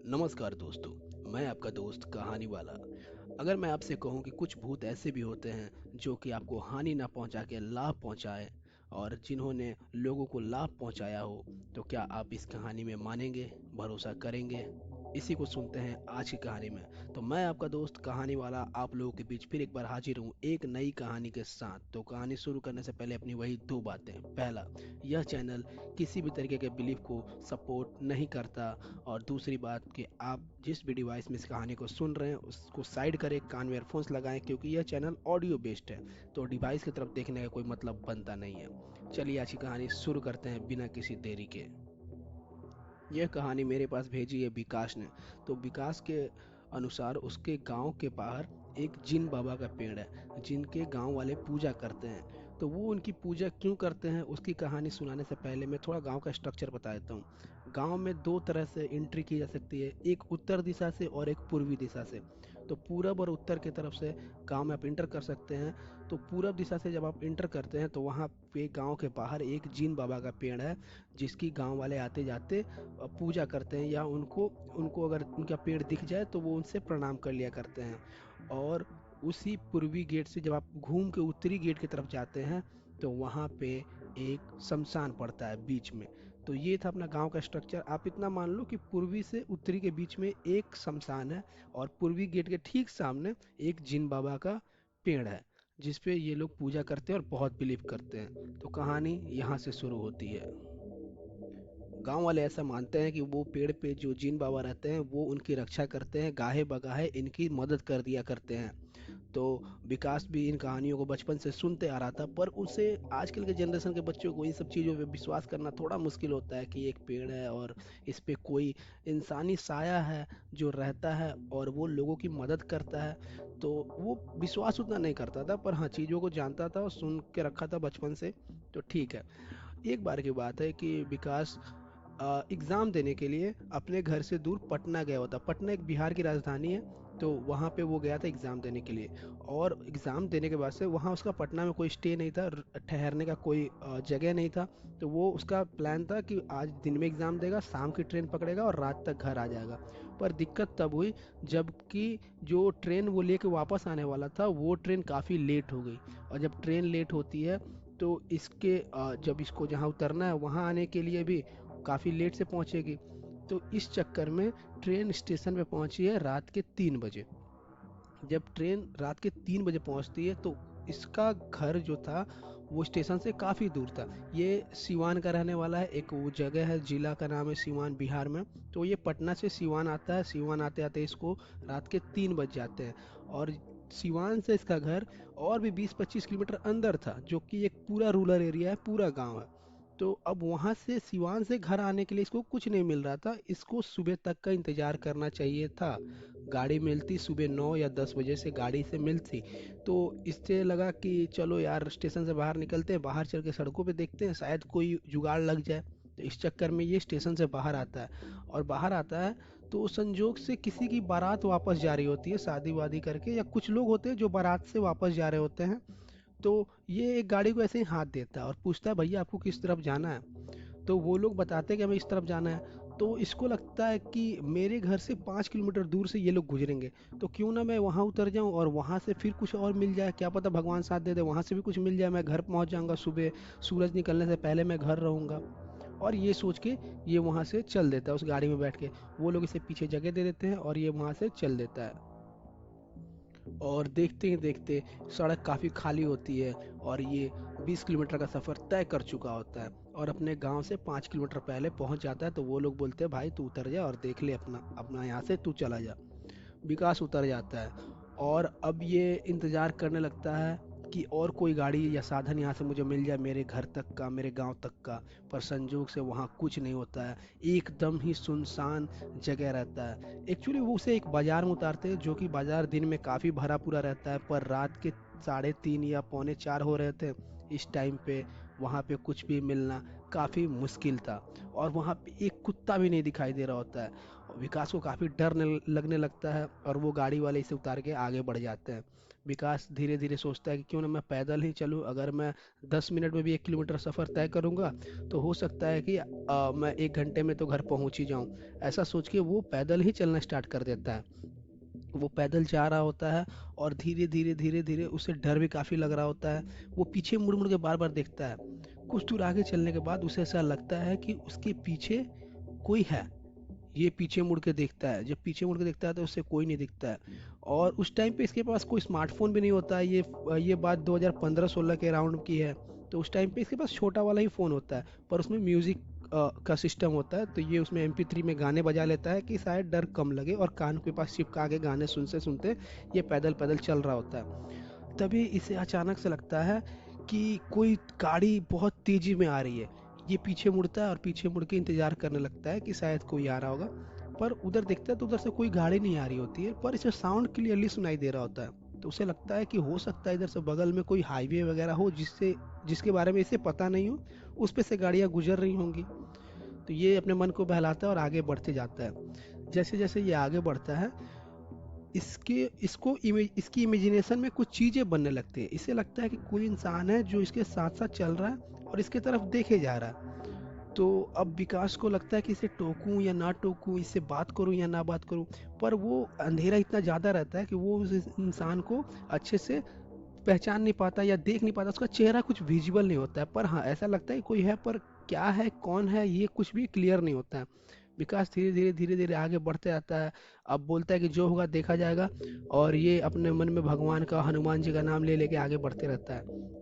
नमस्कार दोस्तों। मैं आपका दोस्त कहानी वाला। अगर मैं आपसे कहूँ कि कुछ भूत ऐसे भी होते हैं जो कि आपको हानि ना पहुंचा के लाभ पहुंचाए और जिन्होंने लोगों को लाभ पहुंचाया हो, तो क्या आप इस कहानी में मानेंगे, भरोसा करेंगे? इसी को सुनते हैं आज की कहानी में। तो मैं आपका दोस्त कहानी वाला आप लोगों के बीच फिर एक बार हाजिर हूँ एक नई कहानी के साथ। तो कहानी शुरू करने से पहले अपनी वही दो बातें। पहला, यह चैनल किसी भी तरीके के बिलीफ को सपोर्ट नहीं करता। और दूसरी बात कि आप जिस भी डिवाइस में इस कहानी को सुन रहे हैं उसको साइड करें, कान में ईयरफोन्स लगाएं, क्योंकि यह चैनल ऑडियो बेस्ड है। तो डिवाइस की तरफ देखने का कोई मतलब बनता नहीं है। चलिए आज की कहानी शुरू करते हैं बिना किसी देरी के। यह कहानी मेरे पास भेजी है विकास ने। तो विकास के अनुसार उसके गांव के बाहर एक जिन बाबा का पेड़ है जिनके गांव वाले पूजा करते हैं। तो वो उनकी पूजा क्यों करते हैं उसकी कहानी सुनाने से पहले मैं थोड़ा गांव का स्ट्रक्चर बता देता हूँ। गांव में दो तरह से एंट्री की जा सकती है, एक उत्तर दिशा से और एक पूर्वी दिशा से। तो पूरब और उत्तर की तरफ से गांव में आप इंटर कर सकते हैं। तो पूरब दिशा से जब आप इंटर करते हैं तो वहाँ पे गांव के बाहर एक जीन बाबा का पेड़ है, जिसकी गांव वाले आते जाते पूजा करते हैं, या उनको उनको अगर उनका पेड़ दिख जाए तो वो उनसे प्रणाम कर लिया करते हैं। और उसी पूर्वी गेट से जब आप घूम के उत्तरी गेट की तरफ जाते हैं तो वहाँ पे एक शमशान पड़ता है बीच में। तो ये था अपना गांव का स्ट्रक्चर। आप इतना मान लो कि पूर्वी से उत्तरी के बीच में एक शमशान है और पूर्वी गेट के ठीक सामने एक जिन बाबा का पेड़ है, जिसपे ये लोग पूजा करते हैं और बहुत बिलीव करते हैं। तो कहानी यहाँ से शुरू होती है। गांव वाले ऐसा मानते हैं कि वो पेड़ पे जो जिन बाबा रहते हैं वो उनकी रक्षा करते हैं, गाहे बगाहे इनकी मदद कर दिया करते हैं। तो विकास भी इन कहानियों को बचपन से सुनते आ रहा था, पर उसे आजकल के जनरेशन के बच्चों को इन सब चीज़ों पे विश्वास करना थोड़ा मुश्किल होता है कि एक पेड़ है और इस पे कोई इंसानी साया है जो रहता है और वो लोगों की मदद करता है। तो वो विश्वास उतना नहीं करता था, पर हाँ चीज़ों को जानता था और सुन के रखा था बचपन से। तो ठीक है। एक बार की बात है कि विकास एग्ज़ाम देने के लिए अपने घर से दूर पटना गया होता। पटना एक बिहार की राजधानी है। तो वहाँ पे वो गया था एग्ज़ाम देने के लिए। और एग्ज़ाम देने के बाद से वहाँ उसका पटना में कोई स्टे नहीं था, ठहरने का कोई जगह नहीं था। तो वो उसका प्लान था कि आज दिन में एग्ज़ाम देगा, शाम की ट्रेन पकड़ेगा और रात तक घर आ जाएगा। पर दिक्कत तब हुई जबकि जो ट्रेन वो लेके वापस आने वाला था वो ट्रेन काफ़ी लेट हो गई। और जब ट्रेन लेट होती है तो इसके जब इसको जहाँ उतरना है वहाँ आने के लिए भी काफ़ी लेट से पहुँचेगी। तो इस चक्कर में ट्रेन स्टेशन पे पहुँची है रात के 3 बजे। जब ट्रेन रात के 3 बजे पहुँचती है तो इसका घर जो था वो स्टेशन से काफ़ी दूर था। ये सिवान का रहने वाला है, एक वो जगह है, जिला का नाम है सिवान, बिहार में। तो ये पटना से सिवान आता है, सिवान आते आते इसको रात के 3 बज जाते हैं। और सिवान से इसका घर और भी 20-25 किलोमीटर अंदर था, जो कि एक पूरा रूरल एरिया है, पूरा गांव है। तो अब वहां से सिवान से घर आने के लिए इसको कुछ नहीं मिल रहा था, इसको सुबह तक का इंतजार करना चाहिए था। गाड़ी मिलती सुबह 9 या 10 बजे से गाड़ी से मिलती। तो इससे लगा कि चलो यार स्टेशन से बाहर निकलते हैं, बाहर चल के सड़कों पे देखते हैं शायद कोई जुगाड़ लग जाए। तो इस चक्कर में ये स्टेशन से बाहर आता है। और बाहर आता है तो संजोग से किसी की बारात वापस जा रही होती है शादी वादी करके, या कुछ लोग होते हैं जो बारात से वापस जा रहे होते हैं। तो ये एक गाड़ी को ऐसे ही हाथ देता है और पूछता है भैया आपको किस तरफ जाना है। तो वो लोग बताते हैं कि हमें इस तरफ जाना है। तो इसको लगता है कि मेरे घर से 5 किलोमीटर दूर से ये लोग गुजरेंगे, तो क्यों ना मैं वहाँ उतर जाऊँ और वहाँ से फिर कुछ और मिल जाए, क्या पता भगवान साथ दे दे, वहाँ से भी कुछ मिल जाए, मैं घर पहुँच जाऊँगा सुबह, सूरज निकलने से पहले मैं घर रहूँगा। और ये सोच के ये वहाँ से चल देता है उस गाड़ी में बैठ के। वो लोग इसे पीछे जगह दे देते हैं और ये वहाँ से चल देता है। और देखते ही देखते सड़क काफ़ी खाली होती है और ये 20 किलोमीटर का सफ़र तय कर चुका होता है और अपने गांव से 5 किलोमीटर पहले पहुंच जाता है। तो वो लोग बोलते हैं भाई तू उतर जा और देख ले, अपना अपना यहाँ से तू चला जा। विकास उतर जाता है और अब ये इंतज़ार करने लगता है कि और कोई गाड़ी या साधन यहाँ से मुझे मिल जाए मेरे घर तक का, मेरे गांव तक का। पर संजोग से वहाँ कुछ नहीं होता है, एकदम ही सुनसान जगह रहता है। एक्चुअली वो उसे एक बाज़ार में उतारते हैं, जो कि बाज़ार दिन में काफ़ी भरा पूरा रहता है, पर रात के 3:30 या 3:45 हो रहे थे इस टाइम पे वहाँ पे कुछ भी मिलना काफ़ी मुश्किल था। और वहाँ पे एक कुत्ता भी नहीं दिखाई दे रहा होता है। विकास को काफ़ी डर लगने लगता है और वो गाड़ी वाले इसे उतार के आगे बढ़ जाते हैं। विकास धीरे धीरे सोचता है कि क्यों ना मैं पैदल ही चलूं। अगर मैं 10 मिनट में भी 1 किलोमीटर सफ़र तय करूंगा तो हो सकता है कि मैं 1 घंटे में तो घर पहुंच ही जाऊं। ऐसा सोच के वो पैदल ही चलना स्टार्ट कर देता है। वो पैदल जा रहा होता है और धीरे धीरे धीरे धीरे उसे डर भी काफ़ी लग रहा होता है। वो पीछे मुड़ मुड़ के बार बार देखता है। कुछ दूर आगे चलने के बाद उसे ऐसा लगता है कि उसके पीछे कोई है। ये पीछे मुड़ के देखता है। जब पीछे मुड़ के देखता है तो उससे कोई नहीं दिखता है। और उस टाइम पे इसके पास कोई स्मार्टफोन भी नहीं होता है। ये बात 2015-16 के अराउंड की है। तो उस टाइम पे इसके पास छोटा वाला ही फ़ोन होता है पर उसमें म्यूज़िक का सिस्टम होता है। तो ये उसमें MP3 में गाने बजा लेता है कि शायद डर कम लगे और कान के पास चिपका के गाने सुनते सुनते ये पैदल पैदल चल रहा होता है। तभी इसे अचानक से लगता है कि कोई गाड़ी बहुत तेजी में आ रही है। ये पीछे मुड़ता है और पीछे मुड़ के इंतजार करने लगता है कि शायद कोई आ रहा होगा। पर उधर देखता है तो उधर से कोई गाड़ी नहीं आ रही होती है पर इसे साउंड क्लियरली सुनाई दे रहा होता है। तो उसे लगता है कि हो सकता है इधर से बगल में कोई हाईवे वगैरह हो जिसके बारे में इसे पता नहीं हो। उस पे से गाड़ियां गुजर रही होंगी। तो ये अपने मन को बहलाता है और आगे बढ़ते जाता है। जैसे जैसे ये आगे बढ़ता है इसकी इमेजिनेशन में कुछ चीजें बनने लगती है। इसे लगता है कि कोई इंसान है जो इसके साथ साथ चल रहा है और इसके तरफ देखे जा रहा है। तो अब विकास को लगता है कि इसे टोकूं या ना टोकूं, इससे बात करूं या ना बात करूं। पर वो अंधेरा इतना ज़्यादा रहता है कि वो उस इंसान को अच्छे से पहचान नहीं पाता या देख नहीं पाता। उसका चेहरा कुछ विजिबल नहीं होता है पर हाँ ऐसा लगता है कि कोई है पर क्या है कौन है ये कुछ भी क्लियर नहीं होता है। विकास धीरे धीरे आगे बढ़ते जाता है। अब बोलता है कि जो होगा देखा जाएगा। और ये अपने मन में भगवान का हनुमान जी का नाम ले लेके आगे बढ़ते रहता है।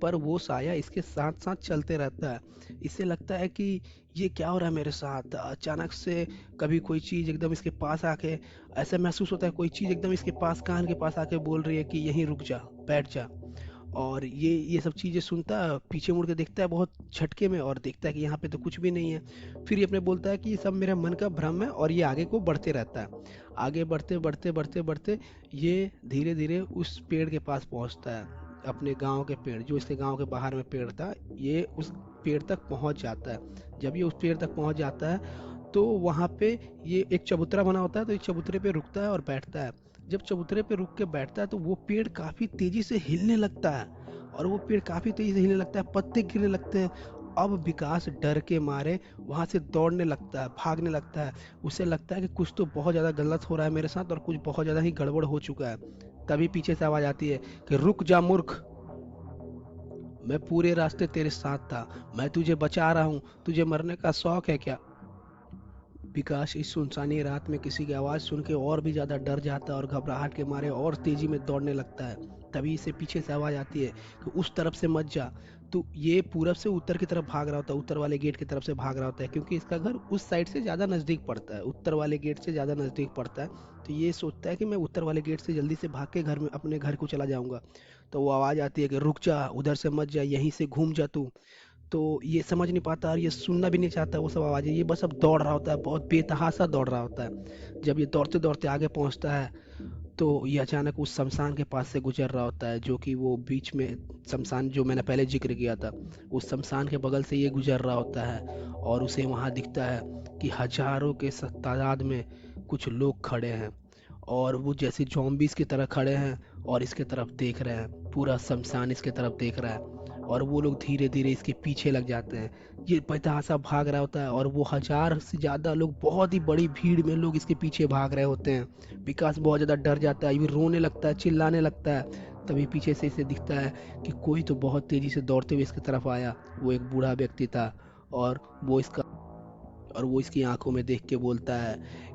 पर वो साया इसके साथ साथ चलते रहता है। इसे लगता है कि ये क्या हो रहा है मेरे साथ। अचानक से कभी कोई चीज़ एकदम इसके पास आके ऐसा महसूस होता है कोई चीज़ एकदम इसके पास कान के पास आके बोल रही है कि यहीं रुक जा, बैठ जा। और ये सब चीज़ें सुनता है, पीछे मुड़ के देखता है बहुत झटके में और देखता है कि यहाँ पे तो कुछ भी नहीं है। फिर ये अपने बोलता है कि ये सब मेरे मन का भ्रम है और ये आगे को बढ़ते रहता है। आगे बढ़ते बढ़ते बढ़ते बढ़ते ये धीरे धीरे उस पेड़ के पास पहुंचता है। अपने गांव के पेड़ जो इसके गांव के बाहर में पेड़ था, ये उस पेड़ तक पहुंच जाता है। जब ये उस पेड़ तक पहुंच जाता है तो वहाँ पे ये एक चबूतरा बना होता है। तो इस चबूतरे पे रुकता है और बैठता है। जब चबूतरे पे रुक के बैठता है तो वो पेड़ काफी तेजी से हिलने लगता है। और वो पेड़ काफी तेजी से हिलने लगता है, पत्ते गिरने लगते हैं। अब विकास डर के मारे वहां से दौड़ने लगता है, भागने लगता है। उसे लगता है कि कुछ तो बहुत ज्यादा गलत हो रहा है मेरे साथ और कुछ बहुत ज्यादा ही गड़बड़ हो चुका है। तभी पीछे से आवाज आती है कि रुक जा मूर्ख, मैं पूरे रास्ते तेरे साथ था, मैं तुझे बचा रहा हूँ, तुझे मरने का शौक है क्या। विकास इस सुनसानी रात में किसी की आवाज़ सुन के और भी ज़्यादा डर जाता है और घबराहट के मारे और तेज़ी में दौड़ने लगता है। तभी इसे पीछे से आवाज़ आती है कि उस तरफ से मत जा। तो ये पूरब से उत्तर की तरफ भाग रहा होता है, उत्तर वाले गेट की तरफ से भाग रहा होता है क्योंकि इसका घर उस साइड से ज़्यादा नज़दीक पड़ता है, उत्तर वाले गेट से ज़्यादा नज़दीक पड़ता है। तो ये सोचता है कि मैं उत्तर वाले गेट से जल्दी से भाग के घर में अपने घर को चला जाऊंगा। तो वो आवाज़ आती है कि रुक जा, उधर से मत जा, यहीं से घूम जा तू। तो ये समझ नहीं पाता और ये सुनना भी नहीं चाहता वो सब आवाज़ें। ये बस अब दौड़ रहा होता है, बहुत बेतहासा दौड़ रहा होता है। जब ये दौड़ते दौड़ते आगे पहुंचता है तो ये अचानक उस शमशान के पास से गुजर रहा होता है जो कि वो बीच में शमशान जो मैंने पहले जिक्र किया था, उस शमशान के बगल से ये गुजर रहा होता है। और उसे वहाँ दिखता है कि हजारों के तादाद में कुछ लोग खड़े हैं और वो जैसे zombies की तरह खड़े हैं और इसके तरफ देख रहे हैं। पूरा शमशान इसके तरफ देख रहा है और वो लोग धीरे धीरे इसके पीछे लग जाते हैं। ये बेतहासा भाग रहा होता है और वो 1000 से ज़्यादा लोग, बहुत ही बड़ी भीड़ में लोग इसके पीछे भाग रहे होते हैं। विकास बहुत ज़्यादा डर जाता है, ये रोने लगता है, चिल्लाने लगता है। तभी पीछे से इसे दिखता है कि कोई तो बहुत तेज़ी से दौड़ते हुए इसकी तरफ आया। वो एक बूढ़ा व्यक्ति था और वो इसका और वो इसकी आंखों में देख के बोलता है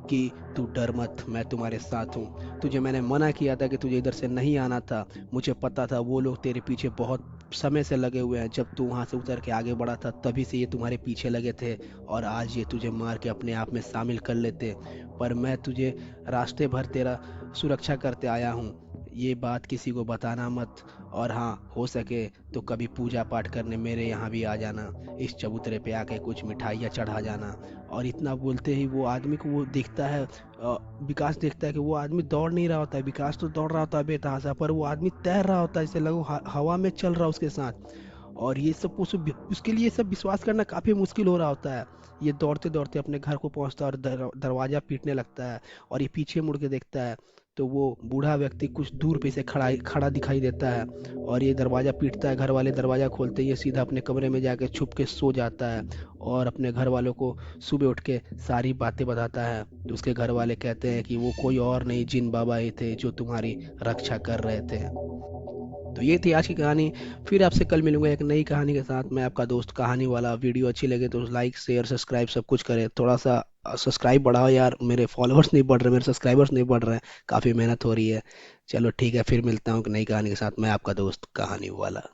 कि तू डर मत, मैं तुम्हारे साथ हूँ। तुझे मैंने मना किया था कि तुझे इधर से नहीं आना था। मुझे पता था वो लोग तेरे पीछे बहुत समय से लगे हुए हैं। जब तू वहाँ से उतर के आगे बढ़ा था तभी से ये तुम्हारे पीछे लगे थे और आज ये तुझे मार के अपने आप में शामिल कर लेते। पर मैं तुझे रास्ते भर तेरा सुरक्षा करते आया हूँ। ये बात किसी को बताना मत। और हाँ, हो सके तो कभी पूजा पाठ करने मेरे यहाँ भी आ जाना। इस चबूतरे पे आके कुछ मिठाइयाँ चढ़ा जाना। और इतना बोलते ही वो आदमी को वो दिखता है, विकास देखता है कि वो आदमी दौड़ नहीं रहा होता है। विकास तो दौड़ रहा होता है बेतहाशा, पर वो आदमी तैर रहा होता है, जैसे लगो हवा में चल रहा है उसके साथ। और ये सब उसके लिए सब विश्वास करना काफ़ी मुश्किल हो रहा होता है। ये दौड़ते दौड़ते अपने घर को पहुंचता है और दरवाज़ा पीटने लगता है, और ये पीछे मुड़ के देखता है तो वो बूढ़ा व्यक्ति कुछ दूर पे से खड़ा खड़ा दिखाई देता है। और ये दरवाज़ा पीटता है, घर वाले दरवाज़ा खोलते ही ये सीधा अपने कमरे में जाके छुप के सो जाता है, और अपने घर वालों को सुबह उठ के सारी बातें बताता है। तो उसके घर वाले कहते हैं कि वो कोई और नहीं, जिन बाबा ही थे जो तुम्हारी रक्षा कर रहे थे। तो ये थी आज की कहानी। फिर आपसे कल मिलूंगा एक नई कहानी के साथ। मैं आपका दोस्त कहानी वाला। वीडियो अच्छी लगे तो लाइक शेयर सब्सक्राइब सब कुछ करें। थोड़ा सा सब्सक्राइब बढ़ाओ यार, मेरे फॉलोअर्स नहीं बढ़ रहे, मेरे सब्सक्राइबर्स नहीं बढ़ रहे हैं, काफ़ी मेहनत हो रही है। चलो ठीक है, फिर मिलता हूँ एक नई कहानी के साथ। मैं आपका दोस्त कहानी वाला।